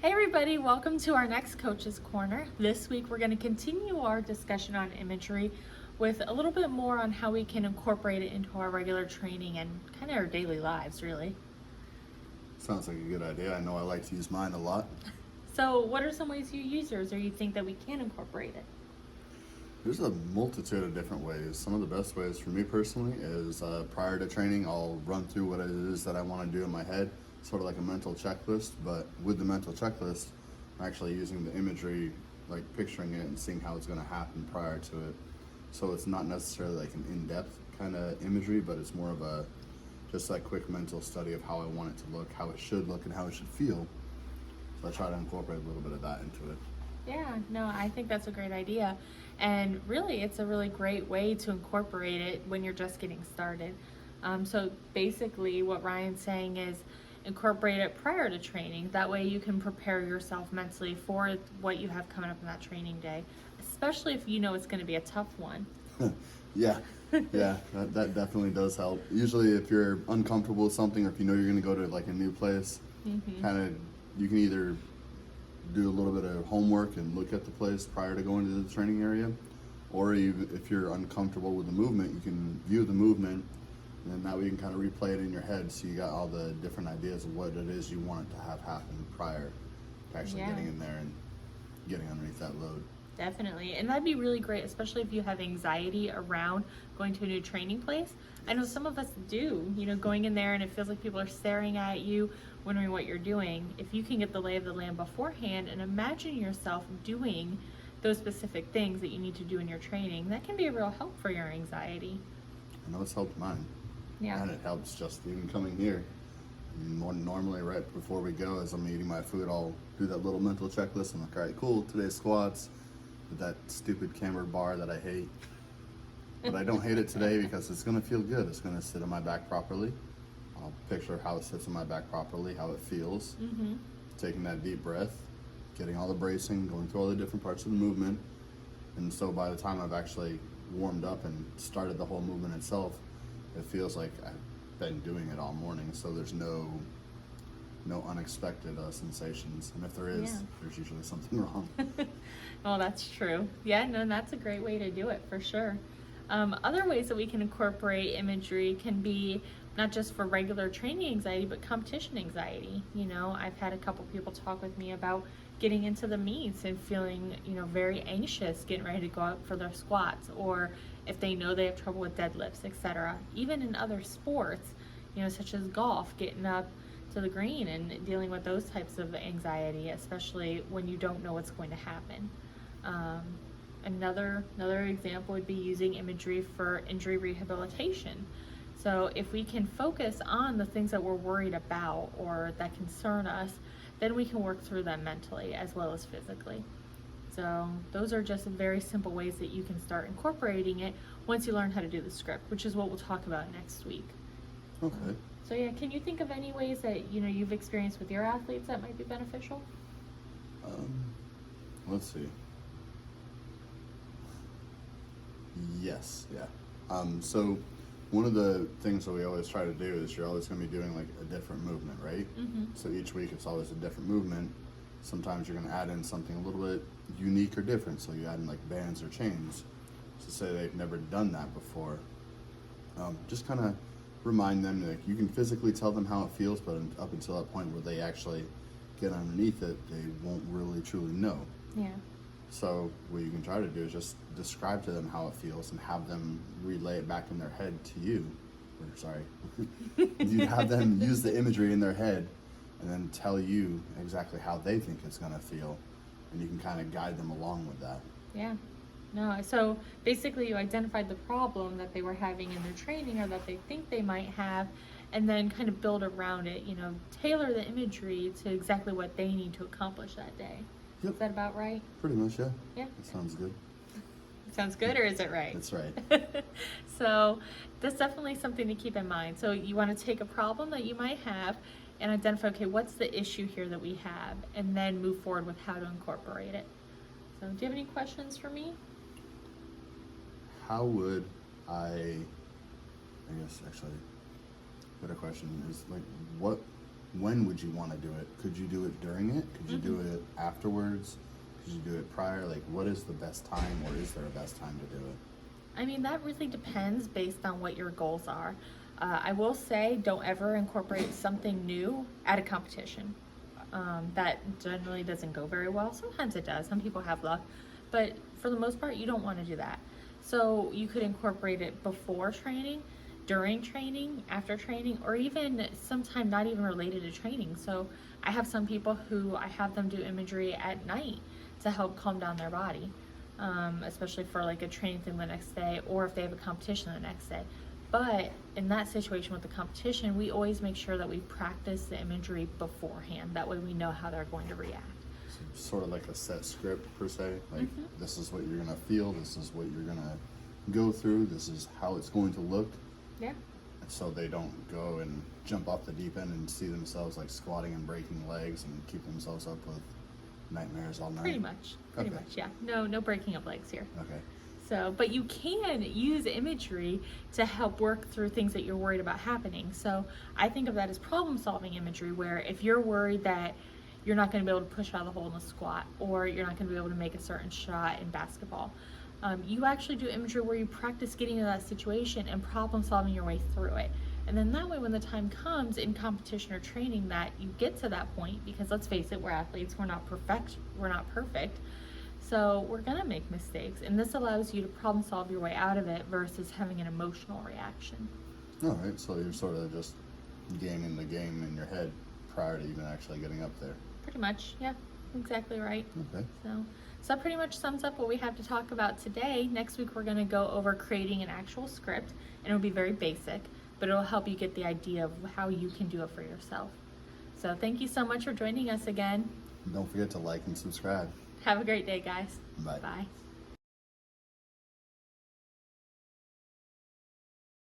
Hey everybody, welcome to our next Coach's Corner. This week we're going to continue our discussion on imagery with a little bit more on how we can incorporate it into our regular training and kind of our daily lives, really. Sounds like a good idea. I know I like to use mine a lot. So what are some ways you use yours or you think that we can incorporate it? There's a multitude of different ways. Some of the best ways for me personally is prior to training, I'll run through what it is that I want to do in my head, sort of like a mental checklist. But with the mental checklist, I'm actually using the imagery, like picturing it and seeing how it's going to happen prior to it. So it's not necessarily like an in-depth kind of imagery, but it's more of a just like quick mental study of how I want it to look, how it should look, and how it should feel. So I try to incorporate a little bit of that into it. Yeah, no, I think that's a great idea. And really, it's a really great way to incorporate it when you're just getting started. So basically, what Ryan's saying is incorporate it prior to training. That way, you can prepare yourself mentally for what you have coming up in that training day, especially if you know it's going to be a tough one. Yeah, that definitely does help. Usually, if you're uncomfortable with something, or if you know you're going to go to like a new place, kind of you can either do a little bit of homework and look at the place prior to going to the training area, or if you're uncomfortable with the movement, you can view the movement, and then that way you can kind of replay it in your head, so you got all the different ideas of what it is you want it to have happen prior to actually getting in there and getting underneath that load. Definitely. And that'd be really great, especially if you have anxiety around going to a new training place. I know some of us do, going in there and it feels like people are staring at you, wondering what you're doing. If you can get the lay of the land beforehand and imagine yourself doing those specific things that you need to do in your training, that can be a real help for your anxiety. I know it's helped mine. Yeah. And it helps just even coming here. Normally, right before we go, as I'm eating my food, I'll do that little mental checklist. I'm like, all right, cool, today's squats with that stupid cambered bar that I hate. But I don't hate it today because it's going to feel good. It's going to sit on my back properly. I'll picture how it sits on my back properly, how it feels. Taking that deep breath, getting all the bracing, going through all the different parts of the movement. And so by the time I've actually warmed up and started the whole movement itself, it feels like I've been doing it all morning. So there's no unexpected sensations. And if there is, there's usually something wrong. Well, that's true. Yeah, no, that's a great way to do it for sure. Other ways that we can incorporate imagery can be not just for regular training anxiety, but competition anxiety. I've had a couple people talk with me about getting into the meets and feeling, very anxious, getting ready to go out for their squats, or if they know they have trouble with deadlifts, etc. Even in other sports, such as golf, getting up to the green and dealing with those types of anxiety, especially when you don't know what's going to happen. Another example would be using imagery for injury rehabilitation. So if we can focus on the things that we're worried about or that concern us, then we can work through them mentally as well as physically. So those are just very simple ways that you can start incorporating it once you learn how to do the script, which is what we'll talk about next week. Okay. So yeah, can you think of any ways that you've experienced with your athletes that might be beneficial? Let's see. Yes, yeah. So one of the things that we always try to do is you're always going to be doing like a different movement, right? So each week it's always a different movement. Sometimes you're going to add in something a little bit unique or different. So you add in like bands or chains. So say they've never done that before. Just kind of remind them that you can physically tell them how it feels, but up until that point where they actually get underneath it, they won't really truly know. Yeah. So what you can try to do is just describe to them how it feels and have them relay it back in their head to you. Or sorry, you have them use the imagery in their head and then tell you exactly how they think it's going to feel, and you can kind of guide them along with that. Yeah. No, so basically you identified the problem that they were having in their training or that they think they might have, and then kind of build around it, tailor the imagery to exactly what they need to accomplish that day. Yep. Is that about right? Pretty much, yeah. Yeah. That sounds good. Sounds good, or is it right? That's right. So that's definitely something to keep in mind. So you want to take a problem that you might have and identify, okay, what's the issue here that we have, and then move forward with how to incorporate it. So do you have any questions for me? How would I guess actually, better question is like, what when would you want to do it? Could you do it during it? Could you do it afterwards? Could you do it prior? Like, what is the best time, or is there a best time to do it? I mean, that really depends based on what your goals are. I will say, don't ever incorporate something new at a competition. That generally doesn't go very well. Sometimes it does. Some people have luck. But for the most part, you don't want to do that. So you could incorporate it before training, during training, after training, or even sometime not even related to training. So I have some people who I have them do imagery at night to help calm down their body, especially for like a training thing the next day, or if they have a competition the next day. But in that situation with the competition, we always make sure that we practice the imagery beforehand. That way we know how they're going to react. So sort of like a set script per se. Like, this is what you're gonna feel. This is what you're gonna go through. This is how it's going to look. Yeah. So they don't go and jump off the deep end and see themselves like squatting and breaking legs and keep themselves up with nightmares all night. Pretty much. Pretty Okay. much, yeah. No breaking of legs here. Okay. So, but you can use imagery to help work through things that you're worried about happening. So I think of that as problem-solving imagery, where if you're worried that you're not going to be able to push out of the hole in the squat, or you're not going to be able to make a certain shot in basketball, you actually do imagery where you practice getting into that situation and problem-solving your way through it. And then that way, when the time comes in competition or training that you get to that point, because let's face it, we're athletes, we're not perfect, so we're gonna make mistakes, and this allows you to problem solve your way out of it versus having an emotional reaction. All right. So you're sort of just gaming the game in your head prior to even actually getting up there. Pretty much, yeah, exactly right. Okay. So that pretty much sums up what we have to talk about today. Next week we're gonna go over creating an actual script, and it'll be very basic, but it'll help you get the idea of how you can do it for yourself. So thank you so much for joining us again. Don't forget to like and subscribe. Have a great day, guys. Bye. Bye.